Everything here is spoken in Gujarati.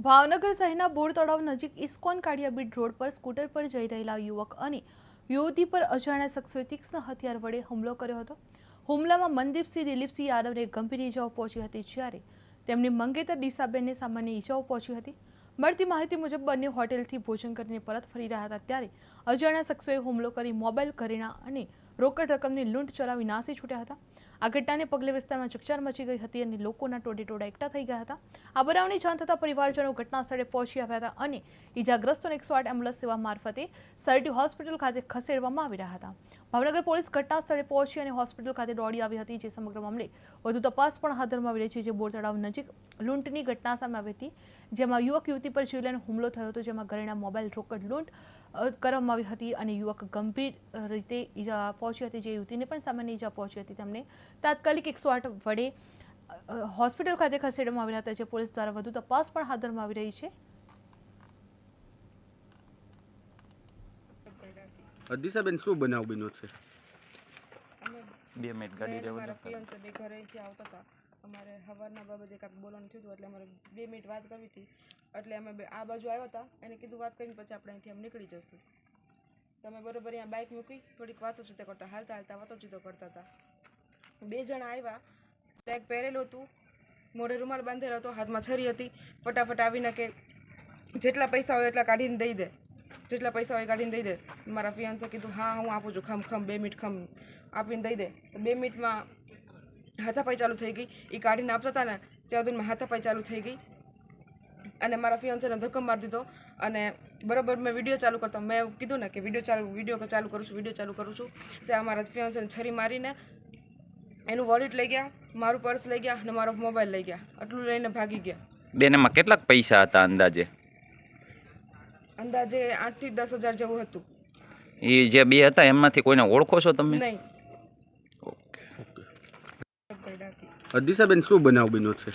ભાવનગર શહેરના બોર તળાવ નજીક ઇસ્કોન કાળિયાબીડ રોડ પર સ્કૂટર પર જઈ રહેલા યુવક અને યુવતી પર અજાણ્યા શખ્સોએ તીક્ષ્ણ હથિયાર વડે હુમલો કર્યો હતો। હુમલામાં મનદીપસિંહ દિલીપસિંહ યાદવને ગંભીર ઇજાઓ પહોંચી હતી, જ્યારે તેમની મંગેતર દિશાબેનને સામાન્ય ઇજાઓ પહોંચી હતી। મળતી માહિતી મુજબ બંને હોટેલથી ભોજન કરીને પરત ફરી રહ્યા હતા ત્યારે અજાણ્યા શખ્સોએ હુમલો કરી મોબાઈલ, ઘરેણાં અને રોકડ રકમની લૂંટ ચલાવી નાસી છૂટ્યા હતા। આ ઘટનાને પગલે વિસ્તારમાં ચકચાર મચી ગઈ હતી અને લોકોના ટોળેટોળા એકઠા થઈ ગયા હતા। આ બનાવની જાણ થતાં પરિવારજનો ઘટના સ્થળે પહોંચી આવ્યા હતા અને ઇજાગ્રસ્તોને 108 એમ્બ્યુલન્સ સેવા મારફતે સરટી હોસ્પિટલ ખાતે ખસેડવામાં આવી રહ્યા હતા। ભાવનગર પોલીસ ઘટના સ્થળે પહોંચી અને હોસ્પિટલ ખાતે દોડી આવી હતી, જે સમગ્ર મામલે વધુ તપાસ પણ હાથ ધરવામાં આવી રહી છે। જે બોર તળાવ નજીક લૂંટની ઘટના સામે આવી હતી, જેમાં યુવક યુવતી પર જીવલેણ હુમલો થયો હતો, જેમાં ઘરેણાં, મોબાઈલ, રોકડ લૂંટ કરવામાં આવી હતી અને યુવક ગંભીર રીતે ઈજા પહોંચી હતી। જે યુવતીને પણ સામાન્ય ઈજા પહોંચી હતી, તેમને તાત્કાલિક 108 વડે હોસ્પિટલ ખાતે ખસેડવામાં આવ્યા હતા, જે પોલીસ દ્વારા વધુ તપાસ પણ હાથ ધરવામાં આવી રહી છે। દિશાબેન, શું બનાવ બન્યો છે? અમે 2 મિનિટ ગાડી રહેવા મારા દો। ફિયોન્સે બે ઘરેથી આવતા હતા। અમારે સવારના બાબતે કાંઈક બોલવાનું થયું હતું, એટલે અમારે 2 મિનિટ વાત કરવી હતી, એટલે અમે આ બાજુ આવ્યા હતા। એને કીધું વાત કરીને પછી આપણે અહીંથી નીકળી જશું। તમે બરોબર અહીંયા બાઇક મૂકી થોડીક વાતોચીતો કરતા, હાલતા હાલતા વાતોચીતો કરતા હતા। 2 જણા આવ્યા, બેગ પહેરેલું હતું, મોઢે રૂમાલ બાંધેલો હતો, હાથમાં છરી હતી। ફટાફટ આવીને કે જેટલા પૈસા હોય એટલા કાઢીને દઈ દે, જેટલા પૈસા હોય કાઢીને દઈ દે। મારા ફિયાન્સે કીધું હા હું આપું છું, ખમ 2 મિનિટ ખમ આપીને દઈ દે। તો 2 મિનિટમાં હાથાપાઈ ચાલુ થઈ ગઈ। એ કાઢીને આપતા હતા ને ત્યાં સુધીમાં હાથાપાઈ ચાલુ થઈ ગઈ અને મારા ફિયાન્સેને ધક્કો મારી દીધો। અને બરાબર મેં વિડીયો ચાલુ કરતો, મેં એવું કીધું ને કે વિડીયો ચાલુ કરું છું, ત્યાં મારા ફિયાન્સેને છરી મારીને એનું વોલેટ લઈ ગયા, મારું પર્સ લઈ ગયા અને મારો મોબાઈલ લઈ ગયા, આટલું લઈને ભાગી ગયા। બેનમાં કેટલાક પૈસા હતા અંદાજે? અંદાજે 8 થી 10 હજાર જેવું હતું। એ જે 2 હતા એમાંથી કોઈને ઓળખો છો તમે? નહીં। દિશાબેન, શું બનાવ બન્યો છે?